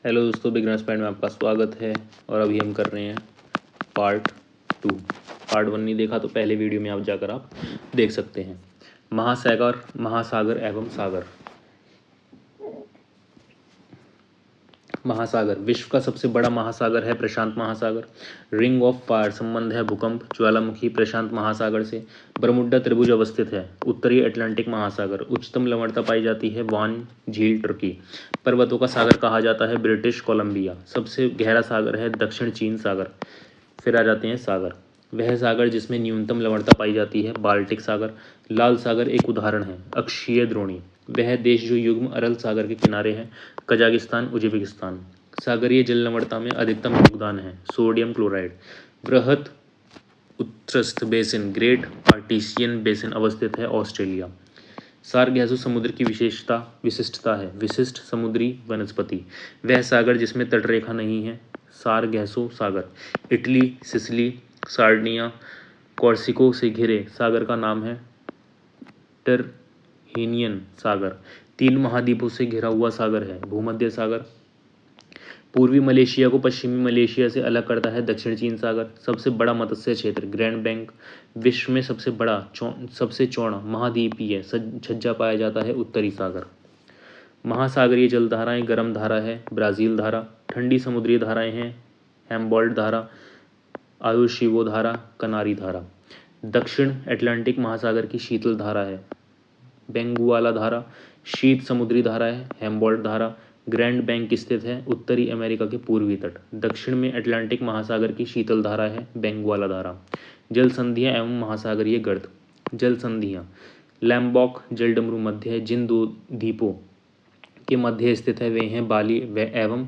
Hello दोस्तों, beginners pad में आपका स्वागत है। और अभी हम कर रहे हैं पार्ट 2। पार्ट 1 नहीं देखा तो पहले वीडियो में आप जाकर आप देख सकते हैं। महासागर, महासागर एवं सागर। महासागर, विश्व का सबसे बड़ा महासागर है प्रशांत महासागर। रिंग ऑफ फायर, संबंध है भूकंप ज्वालामुखी प्रशांत महासागर से। बरमुड्डा त्रिभुज अवस्थित है। उत्तरी अटलांटिक महासागर। उच्चतम लवणता पाई जाती है वान झील, तुर्की। पर्वतों का सागर कहा जाता है ब्रिटिश कोलंबिया। सबसे गहरा सागर है दक्षिण चीन सागर। फिर आ जाते हैं सागर। वह सागर जिसमें न्यूनतम लवणता पाई जाती है बाल्टिक सागर। लाल सागर एक उदाहरण है अक्षीय द्रोणी। वह देश जो युग्म अरल सागर के किनारे है कजाकिस्तान, उज्बेकिस्तान। सागरीय जल लवणता में अधिकतम योगदान है सोडियम क्लोराइड। वृहद उत्कृष्ट बेसिन, ग्रेट आर्टिसियन बेसिन अवस्थित है ऑस्ट्रेलिया। सारगैसो समुद्र की विशिष्टता है विशिष्ट समुद्री वनस्पति। वह सागर जिसमें तटरेखा नहीं है सारगैसो सागर। इटली, सिसिली, सार्डिनिया, कॉर्सिको से घिरे सागर का नाम है टरहेनियन सागर। 3 महाद्वीपों से घिरा हुआ सागर है भूमध्य सागर। पूर्वी मलेशिया को पश्चिमी मलेशिया से अलग करता है दक्षिण चीन सागर। सबसे बड़ा मत्स्य क्षेत्र ग्रैंड बैंक। विश्व में सबसे चौड़ा महाद्वीपीय छज्जा पाया जाता है उत्तरी सागर। महासागरीय जलधाराएं गर्म धारा है ब्राज़ील धारा। ठंडी समुद्री धाराएं हैं हेम्बोल्ट धारा, आयुशिवो धारा, कनारी धारा। दक्षिण अटलांटिक महासागर की शीतल धारा है बेंगुआला धारा। शीत समुद्री धारा है हेम्बोल्ट धारा। ग्रैंड बैंक स्थित है उत्तरी अमेरिका के पूर्वी तट। दक्षिण में अटलांटिक महासागर की शीतल धारा है बेंगुआला धारा। जल संधियां एवं महासागरीय गर्त। जल संधियां लैम्बॉक जलडमरू मध्य है। जिन 2 द्वीपों के मध्य स्थित है वे हैं बाली एवं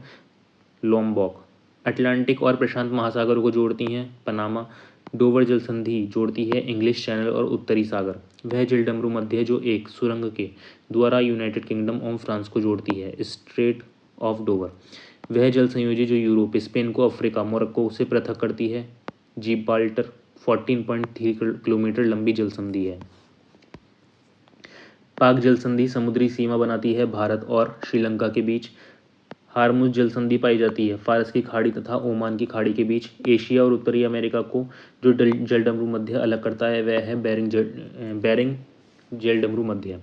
लोम्बॉक। अटलांटिक और प्रशांत महासागरों को जोड़ती हैं पनामा। डोवर जल संधि जोड़ती है इंग्लिश चैनल और उत्तरी सागर। वह जलडमरू मध्य है जो एक सुरंग के द्वारा यूनाइटेड किंगडम और फ्रांस को जोड़ती है स्ट्रेट ऑफ डोवर। वह जल संयोजी जो यूरोप, स्पेन को अफ्रीका, मोरक्को से पृथक करती है जिब्राल्टर। 14.3 किलोमीटर लंबी जल संधि है। पाक जल संधि समुद्री सीमा बनाती है भारत और श्रीलंका के बीच। हार्मुज जल संधि पाई जाती है फारस की खाड़ी तथा ओमान की खाड़ी के बीच। एशिया और उत्तरी अमेरिका को जो जलडमरू मध्य अलग करता है वह है बेरिंग जलडमरू मध्य।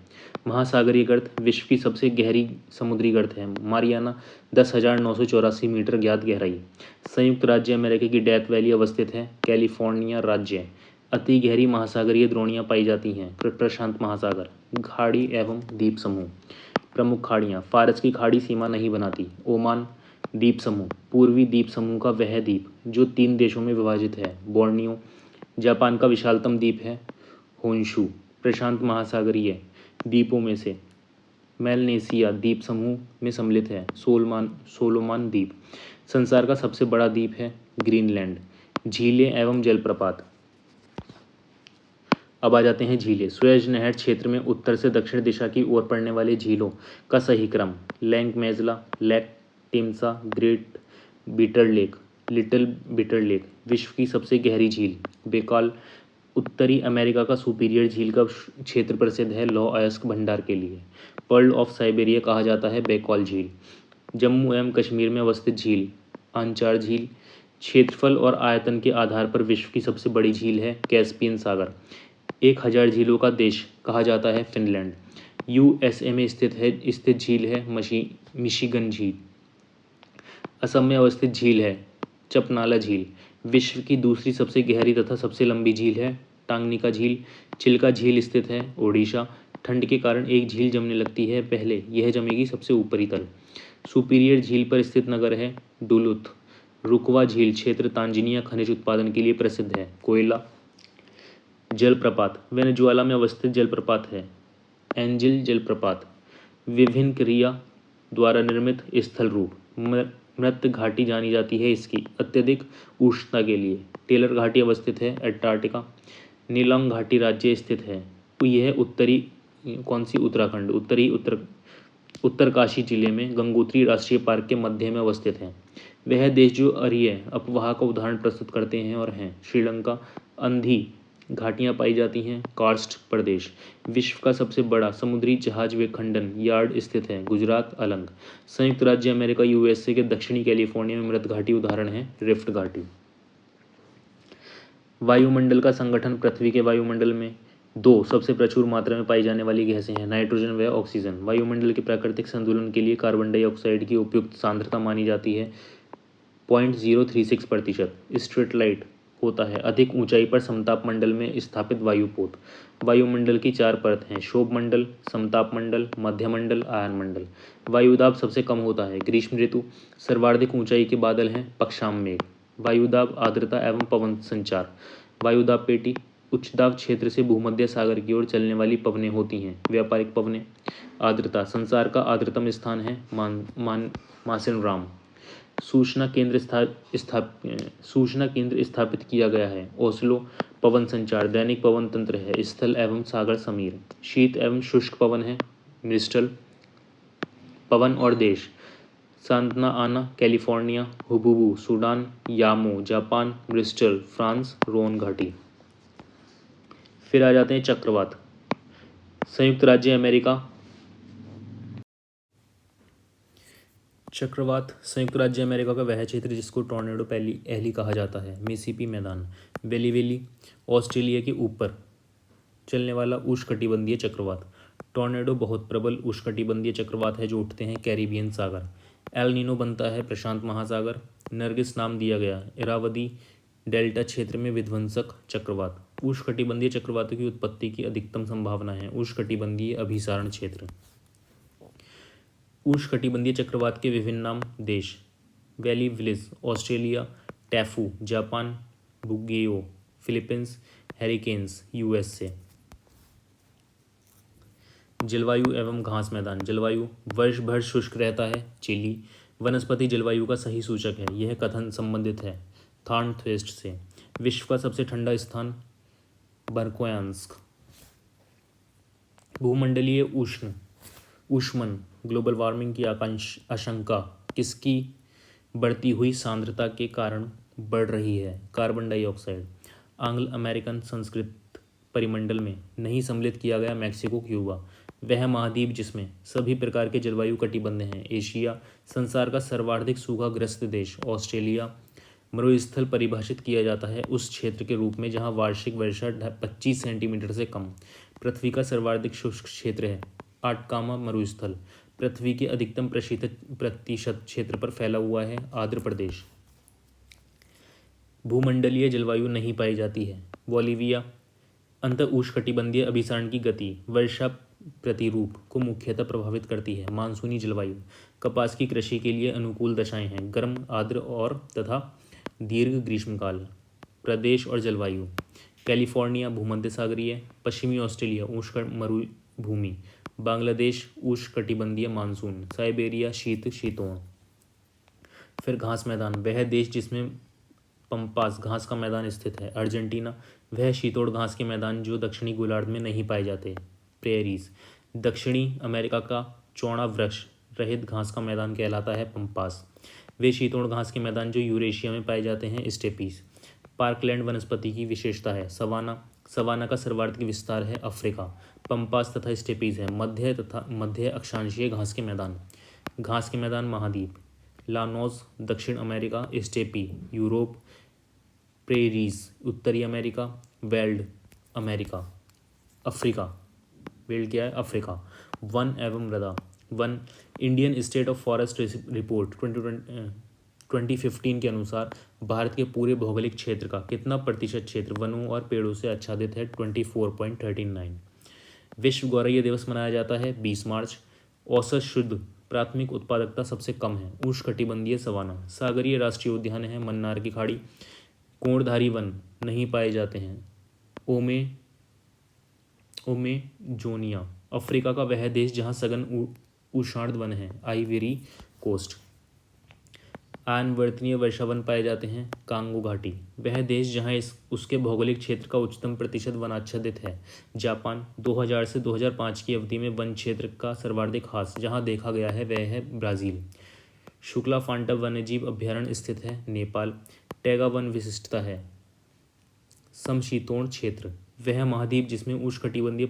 महासागरीय गर्त, विश्व की सबसे गहरी समुद्री गर्त है मारियाना 10,984 मीटर ज्ञात गहराई। संयुक्त राज्य अमेरिका की डेथ वैली अवस्थित है कैलिफोर्निया राज्य। अति गहरी महासागरीय द्रोणियां पाई जाती हैं प्रशांत महासागर। खाड़ी एवं द्वीप समूह। प्रमुख खाड़ियाँ फारस की खाड़ी सीमा नहीं बनाती। ओमान द्वीप समूह, पूर्वी द्वीप समूह का वह द्वीप जो 3 देशों में विभाजित है बोर्नियो। जापान का विशालतम द्वीप है होन्शु। प्रशांत महासागरीय द्वीपों में से मेलनेसिया द्वीप समूह में सम्मिलित है सोलोमान द्वीप। संसार का सबसे बड़ा द्वीप है ग्रीनलैंड। झीलें एवं जलप्रपात। अब आ जाते हैं झीलें। सुएज नहर क्षेत्र में उत्तर से दक्षिण दिशा की ओर पड़ने वाले झीलों का सही क्रम lake Manzala, lake Timsah, great bitter lake, little bitter lake. विश्व की सबसे गहरी झील बेकाल। उत्तरी अमेरिका का सुपीरियर झील का क्षेत्र प्रसिद्ध है लौ अयस्क भंडार के लिए। पर्ल ऑफ साइबेरिया कहा जाता है बेकॉल झील। जम्मू एवं कश्मीर में अवस्थित झील आंचार झील। क्षेत्रफल और आयतन के आधार पर विश्व की सबसे बड़ी झील है कैस्पियन सागर। 1000 झीलों का देश कहा जाता है फिनलैंड। यूएसए में स्थित झील है मिशिगन झील। असम में अवस्थित झील है चपनाला झील। विश्व की दूसरी सबसे गहरी तथा सबसे लंबी झील है टांगनिका झील। चिल्का झील स्थित है ओडिशा। ठंड के कारण एक झील जमने लगती है पहले यह जमेगी सबसे ऊपरी तल। सुपीरियर झील पर स्थित नगर है डुलुथ। रुकवा झील क्षेत्र तांजानिया खनिज उत्पादन के लिए प्रसिद्ध है कोयला। जलप्रपात वेनेजुएला में अवस्थित जलप्रपात है एंजिल जलप्रपात। विभिन्न क्रिया द्वारा निर्मित स्थल रूप मृत घाटी जानी जाती है इसकी अत्यधिक उष्णता के लिए। टेलर घाटी अवस्थित है अंटार्कटिका। नीलोंग घाटी राज्य स्थित है यह उत्तरी उत्तराखंड उत्तरकाशी जिले में गंगोत्री राष्ट्रीय पार्क के मध्य में अवस्थित है। वह देश जो अरीय अपवाह का उदाहरण प्रस्तुत करते हैं और हैं श्रीलंका। अंधी घाटियाँ पाई जाती हैं कार्स्ट प्रदेश। विश्व का सबसे बड़ा समुद्री जहाज विखंडन यार्ड स्थित है गुजरात अलंग। संयुक्त राज्य अमेरिका यूएसए के दक्षिणी कैलिफोर्निया में मृत घाटी उदाहरण है रिफ्ट घाटी। वायुमंडल का संगठन। पृथ्वी के वायुमंडल में दो सबसे प्रचुर मात्रा में पाई जाने वाली गैसें हैं नाइट्रोजन व ऑक्सीजन। वायुमंडल के प्राकृतिक संतुलन के लिए कार्बन डाइऑक्साइड की उपयुक्त सांद्रता मानी जाती है 0.036%। स्ट्रीट लाइट होता है अधिक ऊंचाई पर समताप मंडल में स्थापित वायुपोत। वायुमंडल की चार परत हैं शोभ मंडल, समताप मंडल, मध्यमंडल, आयन मंडल। वायुदाब सबसे कम होता है ग्रीष्म ऋतु। सर्वाधिक ऊंचाई के बादल हैं पक्षाम मेघ। वायुदाब आर्द्रता एवं पवन संचार। वायुदाब पेटी उच्च दाब क्षेत्र से भूमध्य सागर की ओर चलने वाली पवनें होती हैं व्यापारिक पवनें। आर्द्रता संसार का आर्द्रतम स्थान है मासिन राम। सूचना केंद्र स्थापित किया गया है ओस्लो। पवन संचार दैनिक पवन तंत्र है स्थल एवं सागर समीर। शीत एवं शुष्क पवन है मिस्टल। पवन और देश Santa Ana California, Haboob Sudan, Yamo Japan, Mistral France, Rhone घाटी। फिर आ जाते हैं चक्रवात। संयुक्त राज्य अमेरिका। चक्रवात संयुक्त राज्य अमेरिका का वह क्षेत्र जिसको टॉर्नेडो पहली एहली कहा जाता है। मिसिसिपी मैदान। वेली वेली ऑस्ट्रेलिया के ऊपर चलने वाला उष्णकटिबंधीय चक्रवात। टॉर्नेडो बहुत प्रबल उष्णकटिबंधीय चक्रवात है जो उठते हैं कैरिबियन सागर। एल नीनो बनता है प्रशांत महासागर। नरगिस नाम दिया गया इरावदी डेल्टा क्षेत्र में विध्वंसक चक्रवात। उष्णकटिबंधीय चक्रवातों की उत्पत्ति की अधिकतम संभावना है उष्णकटिबंधीय अभिसारण क्षेत्र। उष्णकटिबंधीय चक्रवात के विभिन्न नाम देश willy willies Australia, Taifu Japan, Baguio Philippines, hurricanes USA. जलवायु एवं घास मैदान। जलवायु वर्ष भर शुष्क रहता है चिली। वनस्पति जलवायु का सही सूचक है यह कथन संबंधित है थॉर्नथ्वेस्ट से। विश्व का सबसे ठंडा स्थान बर्कोयांस्क। भूमंडलीय ऊष्मन ग्लोबल वार्मिंग की आशंका किसकी बढ़ती हुई सांद्रता के कारण बढ़ रही है carbon dioxide. Anglo American Sanskrit परिमंडल में नहीं सम्मिलित किया गया मैक्सिको क्यूबा। वह महाद्वीप जिसमें सभी प्रकार के जलवायु कटिबंध हैं एशिया। संसार का सर्वाधिक सूखाग्रस्त देश ऑस्ट्रेलिया। मरुस्थल परिभाषित किया जाता है उस क्षेत्र के रूप में जहां वार्षिक वर्षा 25 सेंटीमीटर से कम। पृथ्वी का सर्वाधिक शुष्क क्षेत्र है आटकामा मरुस्थल। पृथ्वी के अधिकतम प्रतिशत क्षेत्र पर फैला हुआ है आंध्र प्रदेश। भूमंडलीय जलवायु नहीं पाई जाती है बोलिविया। अंत उष्णकटिबंधीय अभिसरण की गति वर्षा प्रतिरूप को मुख्यतः प्रभावित करती है मानसूनी जलवायु। कपास की कृषि के लिए अनुकूल दशाएं हैं गर्म आर्द्र और तथा दीर्घ ग्रीष्मकाल। प्रदेश और जलवायु कैलिफोर्निया भूमध्य सागरीय। पश्चिमी ऑस्ट्रेलिया उष्ण मरुभूमि। बांग्लादेश उष्णकटिबंधीय मानसून। साइबेरिया शीत शीतोष्ण। फिर घास मैदान वह देश जिसमें पंपास घास का मैदान स्थित है अर्जेंटीना। वह शीतोष्ण घास के मैदान जो दक्षिणी गोलार्ध में नहीं पाए जाते प्रेरीज। दक्षिणी अमेरिका का चौड़ा वृक्ष रहित घास का मैदान कहलाता है पंपास। वे शीतोष्ण घास के मैदान जो यूरेशिया में पाए जाते हैं स्टेपीज। पार्कलैंड वनस्पति की विशेषता है सवाना। सवाना का सर्वाधिक विस्तार है अफ्रीका। पंपास तथा स्टेपीज है मध्य अक्षांशीय घास के मैदान। घास के मैदान महाद्वीप लानोस दक्षिण अमेरिका। Steppe Europe. प्रेरीज उत्तरी America. Weld America. Africa weld क्या है अफ्रीका। वन एवं मृदा one Indian state of forest report 2015 के अनुसार भारत के पूरे भौगोलिक क्षेत्र का कितना प्रतिशत क्षेत्र वनों और पेड़ों से आच्छादित है 24.39। विश्व गौरैया दिवस मनाया जाता है 20 मार्च। औसत शुद्ध प्राथमिक उत्पादकता सबसे कम है उष्णकटिबंधीय सवाना। सागरीय राष्ट्रीय उद्यान है मन्नार की खाड़ी। कोणधारी वन नहीं पाए जाते हैं ओमेजोनिया। अफ्रीका का वह देश जहां सघन उष्णार्ध वन है आइवरी कोस्ट। आयनवर्तनीय वर्षावन पाए जाते हैं कांगो घाटी। वह देश जहां उसके भौगोलिक क्षेत्र का उच्चतम प्रतिशत वनाच्छादित है जापान। 2000 से 2005 की अवधि में वन क्षेत्र का सर्वाधिक ह्रास जहां देखा गया है वह है ब्राज़ील। शुक्ला फांटा वन्यजीव अभ्यारण्य स्थित है नेपाल। टैगा वन विशिष्टता है समशीतोष्ण क्षेत्र, वह महाद्वीप जिसमें उष्णकटिबंधीय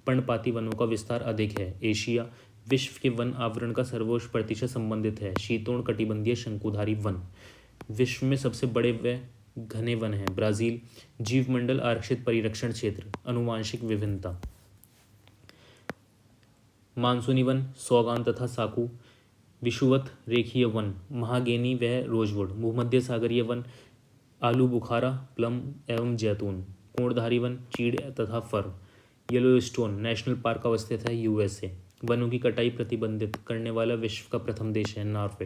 पर्णपाती वनों का विस्तार अधिक है। एशिया, विश्व के वन आवरण का सर्वोच्च प्रतिशत संबंधित है शीतोष्ण कटिबंधीय शंकुधारी वन। विश्व में सबसे बड़े व घने वन हैं। ब्राजील, जीवमंडल आरक्षित परिरक्षण क्षेत्र, आनुवांशिक विभिन्नता। मानसूनी वन, सौगान तथा साकू, विषुवत रेखीय वन, महागेनी व रोजवुड, भूमध्य सागरीय वन, आलू बुखारा, प्लम एवं जैतून, कोणधारी वन, चीड़ तथा फर। येलोस्टोन नेशनल पार्क अवस्थित है यूएसए। वनों की कटाई प्रतिबंधित करने वाला विश्व का प्रथम देश है नॉर्वे।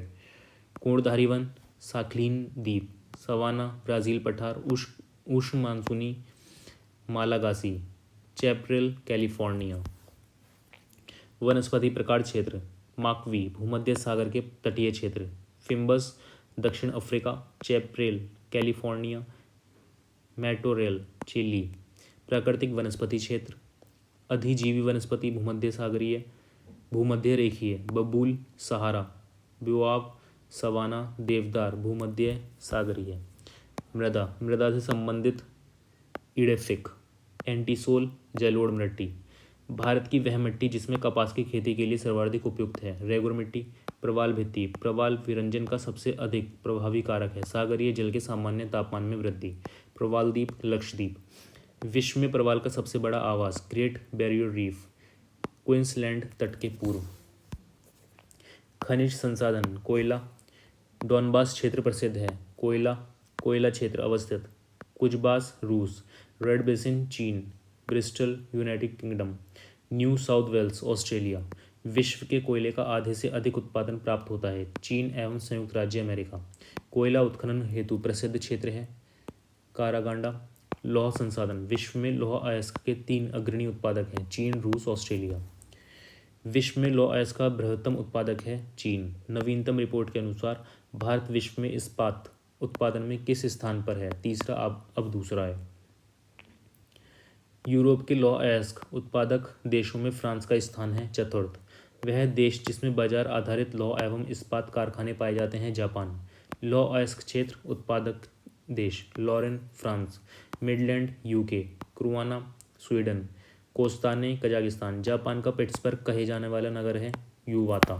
कोणधारी वन, साखलिन द्वीप, सवाना, ब्राज़ील पठार, उष्ण मानसूनी, मालागासी, चैपरेल, कैलिफोर्निया। वनस्पति प्रकार क्षेत्र, माकवी, भूमध्य सागर के तटीय क्षेत्र, फिम्बस, दक्षिण अफ्रीका, चैपरेल, कैलिफोर्निया, मैटोरेल, चिली। प्राकृतिक वनस्पति क्षेत्र, अधिजीवी वनस्पति, भूमध्य सागरीय, भूमध्य रेखीय, बबूल, सहारा, बिवाब, सवाना, देवदार, भूमध्य सागरीय। मृदा से संबंधित इडेफिक, एंटीसोल, जलोढ़ मिट्टी। भारत की वह मिट्टी जिसमें कपास की खेती के लिए सर्वाधिक उपयुक्त है। रेगुर मिट्टी, प्रवाल भित्ति, प्रवाल विरंजन का सबसे अधिक प्रभावी कारक है। सागरीय जल के सामान्य तापमान में वृद्धि। प्रवाल द्वीप, लक्षद्वीप। विश्व में प्रवाल का सबसे बड़ा आवास, ग्रेट बैरियर रीफ, क्वींसलैंड तट के पूर्व। खनिज संसाधन, कोयला, डॉनबास क्षेत्र प्रसिद्ध है। कोयला क्षेत्र अवस्थित, कुजबास, रूस, रेड बेसिन, चीन, Bristol, United Kingdom, New South Wales, Australia. विश्व के कोयले का आधे से अधिक उत्पादन प्राप्त होता है, चीन एवं संयुक्त राज्य अमेरिका। कोयला उत्खनन हेतु प्रसिद्ध क्षेत्र है कारागांडा। लौह संसाधन, विश्व में लौह अयस्क के 3 अग्रणी उत्पादक हैं, चीन, रूस, ऑस्ट्रेलिया। विश्व में लौह अयस्क का बृहत्तम उत्पादक है चीन। नवीनतम रिपोर्ट के अनुसार भारत विश्व में इस्पात उत्पादन में किस स्थान पर है? तीसरा, अब दूसरा है। यूरोप के लौह अयस्क उत्पादक देशों में फ्रांस का स्थान है चतुर्थ। वह देश जिसमें बाजार आधारित लौह एवं इस्पात कारखाने पाए जाते हैं जापान। लौह अयस्क क्षेत्र उत्पादक देश, Lorraine France, Midland UK, Kiruna Sweden, Kostanay Kazakhstan. Japan का पिट्सबर्ग कहे जाने वाला नगर है युवाता।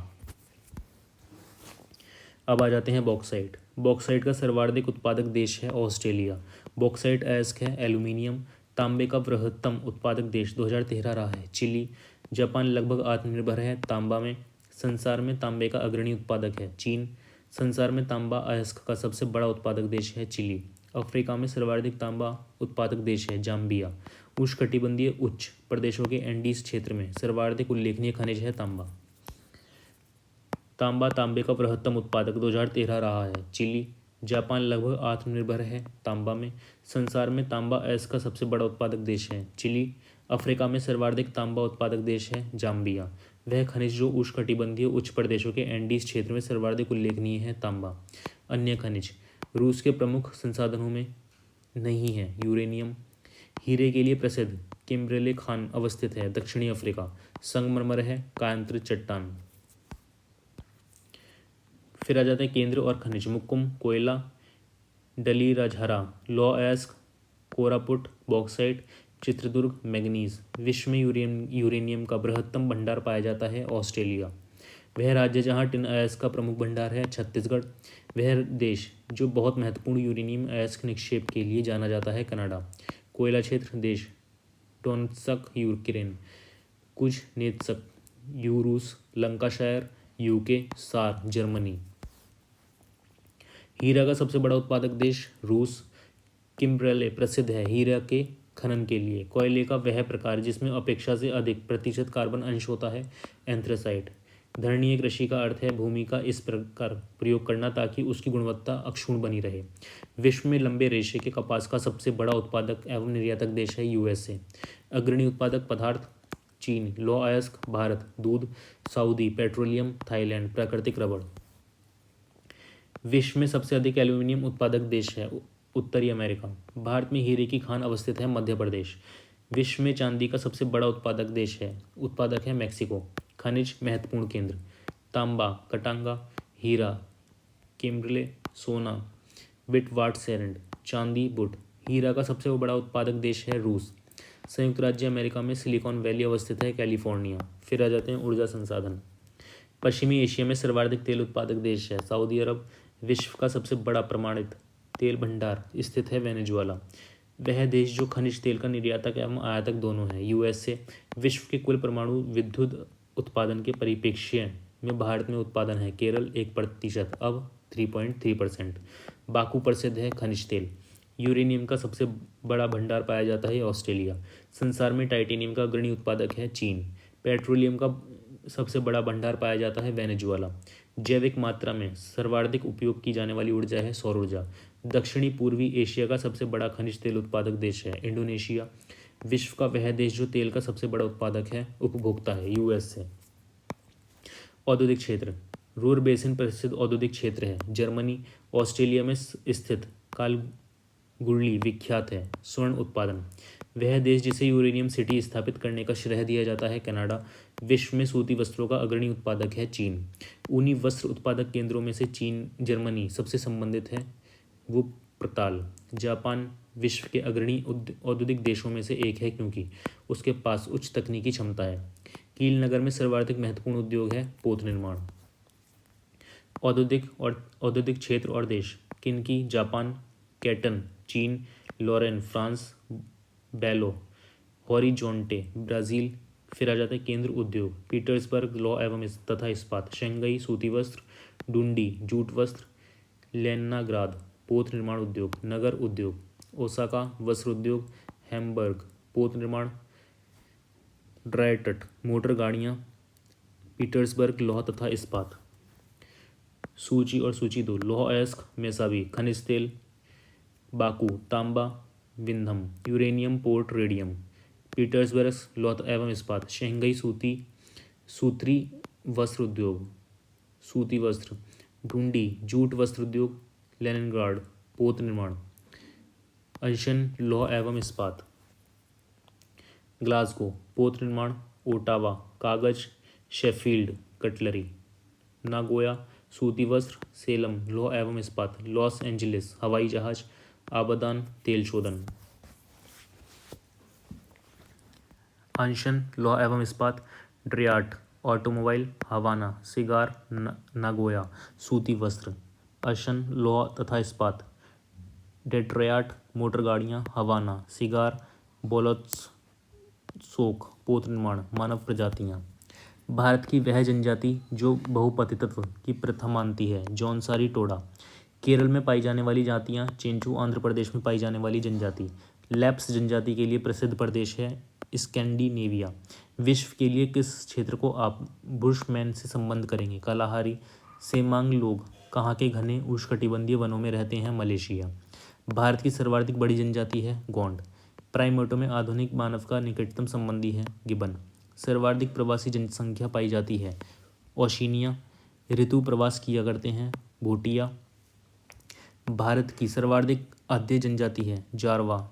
अब आ जाते हैं बॉक्साइट। बॉक्साइट का सर्वाधिक उत्पादक देश है ऑस्ट्रेलिया। बॉक्साइट अयस्क है एल्यूमिनियम। तांबे का बृहत्तम उत्पादक देश 2013 रहा है चिली। जापान लगभग आत्मनिर्भर है तांबा में। संसार में तांबे का अग्रणी उत्पादक है चीन। संसार में तांबा अयस्क का सबसे बड़ा उत्पादक देश है चिली। अफ्रीका में सर्वाधिक तांबा उत्पादक देश है जाम्बिया। उष्णकटिबंधीय उच्च प्रदेशों के एंडीज क्षेत्र में सर्वाधिक उल्लेखनीय खनिज है तांबा। तांबे का बृहत्तम उत्पादक 2013 रहा है चिली। जापान लगभग आत्मनिर्भर है तांबा में। संसार में तांबा अयस्क का सबसे बड़ा उत्पादक देश है चिली। अफ्रीका में सर्वाधिक तांबा उत्पादक देश है जाम्बिया। वह खनिज जो उष्णकटिबंधीय उच्च प्रदेशों के एंडीज क्षेत्र में सर्वाधिक उल्लेखनीय है तांबा। अन्य खनिज, रूस के प्रमुख संसाधनों में नहीं है यूरेनियम। हीरे के लिए प्रसिद्ध किम्बरले खान अवस्थित है दक्षिणी अफ्रीका। संगमरमर है कायांतरित चट्टान। फिर आ जाते हैं केंद्र और खनिज। मुक्कुम कोयला, डलीराझारा लौह अयस्क, कोरापुट बॉक्साइट, चित्रदुर्ग मैग्नीज। विश्व में यूरेनियम का बृहत्तम भंडार पाया जाता है ऑस्ट्रेलिया। वह राज्य जहां टिन अयस्क का प्रमुख भंडार है छत्तीसगढ़। वह देश जो बहुत महत्वपूर्ण यूरेनियम अयस्क निक्षेप के लिए जाना जाता है कनाडा। कोयला क्षेत्र देश डोनेत्स्क यूक्रेन, कुज़नेत्स्क रूस, लंकाशायर यूके, सार जर्मनी। हीरा का सबसे बड़ा उत्पादक देश रूस। किम्बरले प्रसिद्ध है हीरा के खनन के लिए। कोयले का वह प्रकार जिसमें अपेक्षा से अधिक प्रतिशत कार्बन अंश होता है एंथ्रेसाइट। धरणीय कृषि का अर्थ है भूमि का इस प्रकार प्रयोग करना ताकि उसकी गुणवत्ता अक्षुण्ण बनी रहे। विश्व में लंबे रेशे के कपास का सबसे बड़ा उत्पादक एवं निर्यातक देश है यूएसए। अग्रणी उत्पादक पदार्थ चीन, लौह अयस्क भारत, दूध सऊदी, पेट्रोलियम थाईलैंड, प्राकृतिक रबड़। विश्व में सबसे अधिक एल्यूमिनियम उत्पादक देश है उत्तरी अमेरिका। भारत में हीरे की खान अवस्थित है मध्य प्रदेश। विश्व में चांदी का सबसे बड़ा उत्पादक है मैक्सिको। खनिज महत्वपूर्ण केंद्र तांबा कटांगा, हीरा किम्बरले, सोना विटवाटसैरंड, चांदी बुट, हीरा का सबसे बड़ा उत्पादक देश है रूस। संयुक्त राज्य अमेरिका में सिलिकॉन वैली अवस्थित है कैलिफोर्निया। फिर आ जाते हैं ऊर्जा संसाधन। पश्चिमी एशिया में सर्वाधिक तेल उत्पादक देश है सऊदी अरब। विश्व का सबसे बड़ा प्रमाणित तेल भंडार स्थित है वेनेजुएला। वह देश जो खनिज तेल का निर्यातक एवं आयातक दोनों है यूएसए। विश्व के कुल परमाणु विद्युत उत्पादन के परिप्रेक्ष्य में भारत में उत्पादन है केरल 1%, अब 3.3%। बाकू प्रसिद्ध है खनिज तेल। यूरेनियम का सबसे बड़ा भंडार पाया जाता है ऑस्ट्रेलिया। संसार में टाइटेनियम का अग्रणी उत्पादक है चीन। पेट्रोलियम का सबसे बड़ा भंडार पाया जाता है वेनेजुएला। जैविक मात्रा में सर्वाधिक उपयोग की जाने वाली ऊर्जा है सौर ऊर्जा। दक्षिणी पूर्वी एशिया का सबसे बड़ा खनिज तेल उत्पादक देश है इंडोनेशिया। विश्व का वह देश जो तेल का सबसे बड़ा उत्पादक है उपभोक्ता है यूएसए। औद्योगिक क्षेत्र। रूर बेसिन प्रसिद्ध औद्योगिक क्षेत्र है जर्मनी। ऑस्ट्रेलिया में स्थित कालगुरली विख्यात है स्वर्ण उत्पादन। वह देश जिसे यूरेनियम सिटी स्थापित करने का श्रेय दिया जाता है कनाडा। विश्व में सूती वस्त्रों का अग्रणी उत्पादक है चीन। ऊनी वस्त्र उत्पादक केंद्रों में से चीन जर्मनी सबसे संबंधित है वो प्रताल। जापान विश्व के अग्रणी औद्योगिक देशों में से एक है क्योंकि उसके पास उच्च तकनीकी क्षमता है। कील नगर में सर्वाधिक महत्वपूर्ण उद्योग है पोत निर्माण। औद्योगिक क्षेत्र और देश। Kinki Japan. Canton China. Lorraine France. Belo Horizonte Brazil. फिर आ जाता है केंद्र उद्योग। पीटर्सबर्ग लौह एवं तथा इस्पात। शंघई सूती वस्त्र। डुंडी जूट वस्त्र। लेनिनग्राद पोत निर्माण उद्योग। नगर उद्योग। ओसाका वस्त्र उद्योग। हैम्बर्ग पोत निर्माण। ड्रायटट मोटर गाड़ियाँ। पीटर्सबर्ग लौह तथा इस्पात। सूची और सूची 2 लौह अयस्क मेसाबी खनिज तेल। बाकू तांबा विंधम। Uranium port radium. पीटर्सबर्ग लौह एवं इस्पात। शंघई सूत्री वस्त्र उद्योग सूती वस्त्र। ढूंढी जूट वस्त्र उद्योग। लेनिनग्राड पोत निर्माण। अंशन लौह एवं इस्पात। ग्लासगो पोत निर्माण। ओटावा कागज। Sheffield cutlery. नागोया सूती वस्त्र। सेलम लौह एवं इस्पात। लॉस एंजलिस हवाई जहाज। आबादान तेल शोधन। अंशन लौह एवं इस्पात। ड्रियाट ऑटोमोबाइल। हवाना सिगार। नागोया सूती वस्त्र। अंशन लौह तथा इस्पात। डेट्रयाट मोटर गाड़ियाँ। हवाना सिगार। बोलोत्सोक पोत निर्माण। मानव प्रजातियाँ। भारत की वह जनजाति जो बहुपतित्व की प्रथा मानती है जौनसारी टोडा। केरल में पाई जाने वाली जातियाँ चेंचू। आंध्र प्रदेश में पाई जाने वाली जनजाति लैप्स जनजाति के लिए प्रसिद्ध प्रदेश है स्कैंडिनेविया। विश्व के लिए किस क्षेत्र को आप बुशमैन से संबंध करेंगे कालाहारी। सेमांग लोग कहाँ के घने उष्णकटिबंधीय वनों में रहते हैं मलेशिया। भारत की सर्वाधिक बड़ी जनजाति है गोंड। प्राइमेटों में आधुनिक मानव का निकटतम संबंधी है गिबन। सर्वाधिक प्रवासी जनसंख्या पाई जाती है ओशिनिया। ऋतु प्रवास किया करते हैं भूटिया। भारत की सर्वाधिक आद्य जनजाति है जारवा।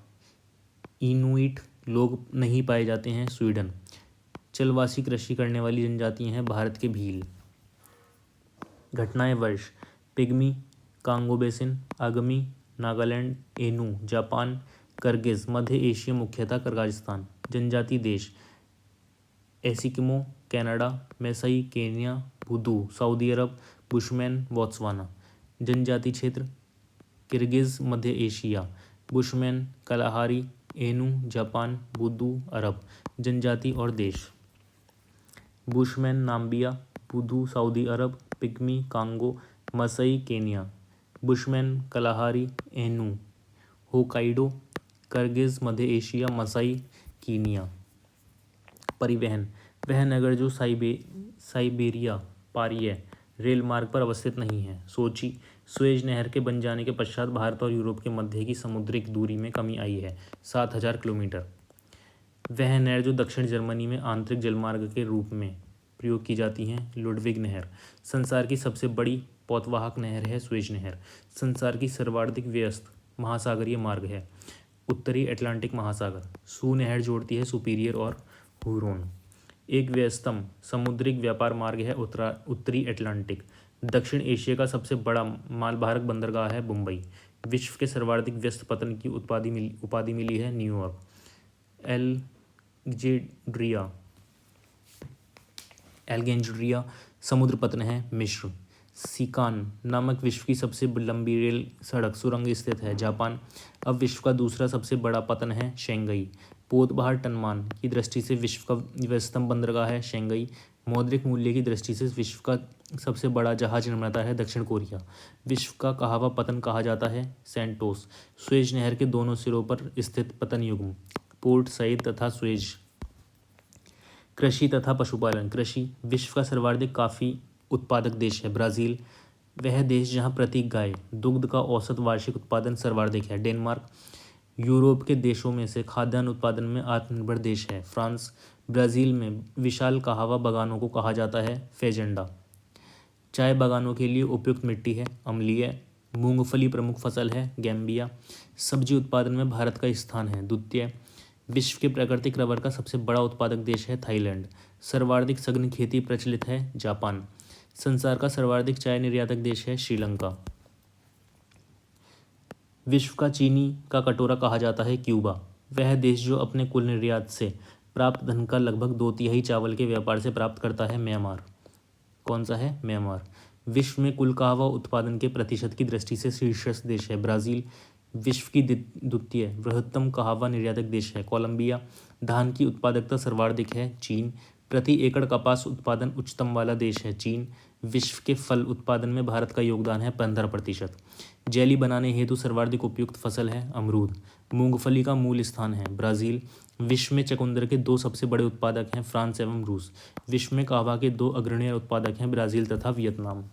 इनुइट लोग नहीं पाए जाते हैं स्वीडन। जलवासी कृषि करने वाली जनजातियां हैं भारत के भील। घटनाएं वर्ष। Pygmy Congo basin. Angami Nagaland. Ainu Japan. Kirghiz मध्य एशिया मुख्यतः किर्गिस्तान। जनजाति देश Eskimo Canada. Maasai Kenya. Bedu Saudi Arab. Bushman Botswana. जनजाति क्षेत्र किर्गिज मध्य Asia. Bushman Kalahari. Ainu Japan. Bedu Arab. जनजाति और देश Bushman Namibia. Bedu Saudi Arab. Pygmy Congo. Maasai Kenya. Bushman Kalahari. Ainu Hokkaido Kirghiz मध्य Asia. Maasai Kenya. परिवहन वह नगर जो साइबेरिया पारिय रेल मार्ग पर अवस्थित नहीं है सोची। सुएज नहर के बन जाने के पश्चात भारत और यूरोप के मध्य की समुद्रिक दूरी में कमी आई है 7,000 किलोमीटर। वह नहर जो दक्षिण जर्मनी में आंतरिक जलमार्ग के रूप में प्रयोग की जाती हैं लुडविग नहर। संसार की सबसे बड़ी पोतवाहक नहर है सुएज नहर। संसार की सर्वाधिक व्यस्त महासागरीय मार्ग है उत्तरी अटलांटिक महासागर। सू नहर जोड़ती है सुपीरियर और हुरोन। एक व्यस्तम समुद्रिक व्यापार मार्ग है उत्तरी अटलांटिक। दक्षिण एशिया का सबसे बड़ा मालवाहक बंदरगाह है मुंबई। विश्व के सर्वाधिक व्यस्त पतन की उपाधि मिली है न्यूयॉर्क। एल्गेंड्रिया समुद्र पतन है मिस्र। सिकान नामक विश्व की सबसे लंबी रेल सड़क सुरंग स्थित है जापान। अब विश्व का दूसरा सबसे बड़ा पतन है शेंगई। पोतबाहर टनमान की दृष्टि से विश्व का व्यस्तम बंदरगाह है शेंगई। मौद्रिक मूल्य की दृष्टि से विश्व का सबसे बड़ा जहाज निर्माता है दक्षिण कोरिया। विश्व का कहावा पतन कहा जाता है सेंटोस। सुएज नहर के दोनों सिरों पर स्थित पतन युग्म पोर्ट सईद तथा सुएज। कृषि तथा पशुपालन। कृषि विश्व का सर्वाधिक कॉफी उत्पादक देश है ब्राज़ील। वह देश जहां प्रति गाय दुग्ध का औसत वार्षिक उत्पादन सर्वाधिक है डेनमार्क। यूरोप के देशों में से खाद्यान्न उत्पादन में आत्मनिर्भर देश है फ्रांस। ब्राज़ील में विशाल कहावा बागानों को कहा जाता है फेजेंडा। चाय बागानों के लिए उपयुक्त मिट्टी है अम्लीय। मूंगफली प्रमुख फसल है गैम्बिया। सब्जी उत्पादन में भारत का स्थान है द्वितीय। विश्व के प्राकृतिक रबर का सबसे बड़ा उत्पादक देश है थाईलैंड। सर्वाधिक सघन खेती प्रचलित है जापान। संसार का सर्वाधिक चाय निर्यातक देश है श्रीलंका। विश्व का चीनी का कटोरा कहा जाता है क्यूबा। वह देश जो अपने कुल निर्यात से प्राप्त धन का लगभग 2/3 चावल के व्यापार से प्राप्त करता है म्यांमार। कौन सा है म्यांमार। विश्व में कुल कहवा उत्पादन के प्रतिशत की दृष्टि से शीर्ष देश है ब्राज़ील। विश्व की द्वितीय बृहत्तम कहवा निर्यातक देश है कोलंबिया। धान की उत्पादकता सर्वाधिक है चीन। प्रति एकड़ कपास उत्पादन उच्चतम वाला देश है चीन। विश्व के फल उत्पादन में भारत का योगदान है 15%। जेली बनाने हेतु सर्वाधिक उपयुक्त फसल है अमरूद। मूंगफली का मूल स्थान है ब्राज़ील। विश्व में चुकंदर के 2 सबसे बड़े उत्पादक हैं फ्रांस एवं रूस। विश्व में कहवा के 2 अग्रणी उत्पादक हैं ब्राज़ील तथा वियतनाम।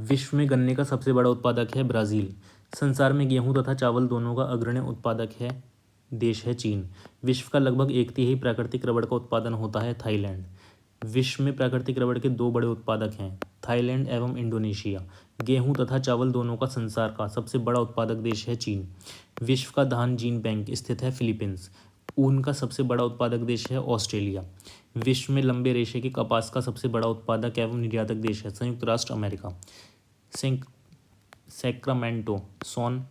विश्व में गन्ने का सबसे बड़ा उत्पादक है ब्राज़ील। संसार में गेहूं तथा चावल दोनों का अग्रणी उत्पादक है देश है चीन। विश्व का लगभग 1/3 प्राकृतिक रबड़ का उत्पादन होता है थाईलैंड। विश्व में प्राकृतिक रबड़ के 2 बड़े उत्पादक हैं थाईलैंड एवं इंडोनेशिया। गेहूं तथा चावल दोनों का संसार का सबसे बड़ा उत्पादक देश है चीन। विश्व का धान जीन बैंक स्थित है फिलीपींस। ऊन का सबसे बड़ा उत्पादक देश है ऑस्ट्रेलिया। विश्व में लंबे रेशे के कपास का सबसे बड़ा उत्पादक एवं निर्यातक देश है संयुक्त राष्ट्र अमेरिका। सैक्रामेंटो सोन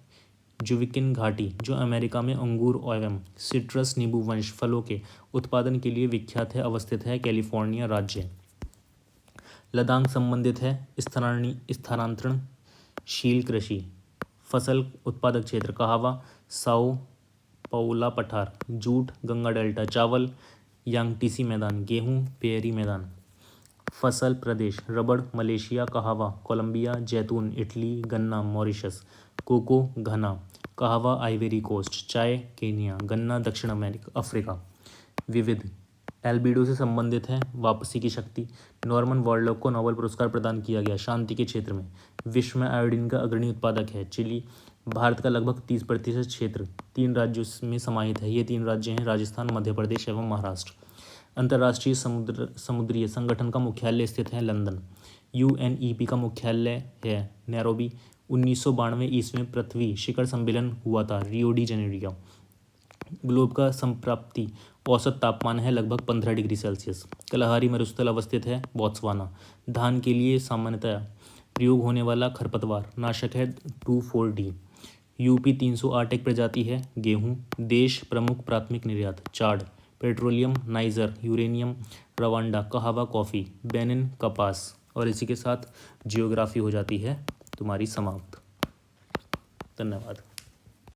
जुविकिन घाटी जो अमेरिका में अंगूर एवं सिट्रस नींबू वंश फलों के उत्पादन के लिए विख्यात है अवस्थित है कैलिफोर्निया राज्य। लद्दाख संबंधित है स्थानांतरणशील कृषि। फसल उत्पादक क्षेत्र कहवा साओ पौला पठार। Jute Ganga delta. चावल यांगटीसी मैदान। गेहूं पेयरी मैदान। फसल प्रदेश रबड़ मलेशिया कहवा कोलंबिया। जैतून इटली। गन्ना मॉरिशस। कोको घना। कहवा आइवरी कोस्ट। चाय केन्या। गन्ना दक्षिण अमेरिका अफ्रीका। विविध एल्बिडो से संबंधित है वापसी की शक्ति। नॉर्मन वॉरलॉक को नोबेल पुरस्कार प्रदान किया गया शांति के क्षेत्र में। विश्व में आयोडीन का अग्रणी उत्पादक है चिली। भारत का लगभग 30% क्षेत्र 3 राज्यों में समाहित है। ये 3 राज्य हैं राजस्थान मध्य प्रदेश एवं महाराष्ट्र। अंतर्राष्ट्रीय समुद्रीय संगठन का मुख्यालय स्थित है लंदन। UNEP का मुख्यालय है नैरोबी। 1992 ईस्वी में पृथ्वी शिखर सम्मेलन हुआ था रियो डी जेनेरियो। ग्लोब का संप्राप्ति औसत तापमान है लगभग 15 डिग्री सेल्सियस। कलहारी मरुस्थल अवस्थित है बोत्सवाना। धान के लिए सामान्यतः प्रयोग होने वाला खरपतवार नाशक है 2,4-D। UP 308 एक प्रजाति है गेहूं। देश प्रमुख प्राथमिक निर्यात चाड पेट्रोलियम नाइजर यूरेनियम रवांडा कहवा कॉफ़ी बेनिन कपास। और इसी के साथ जियोग्राफी हो जाती है तुम्हारी समाप्त। धन्यवाद।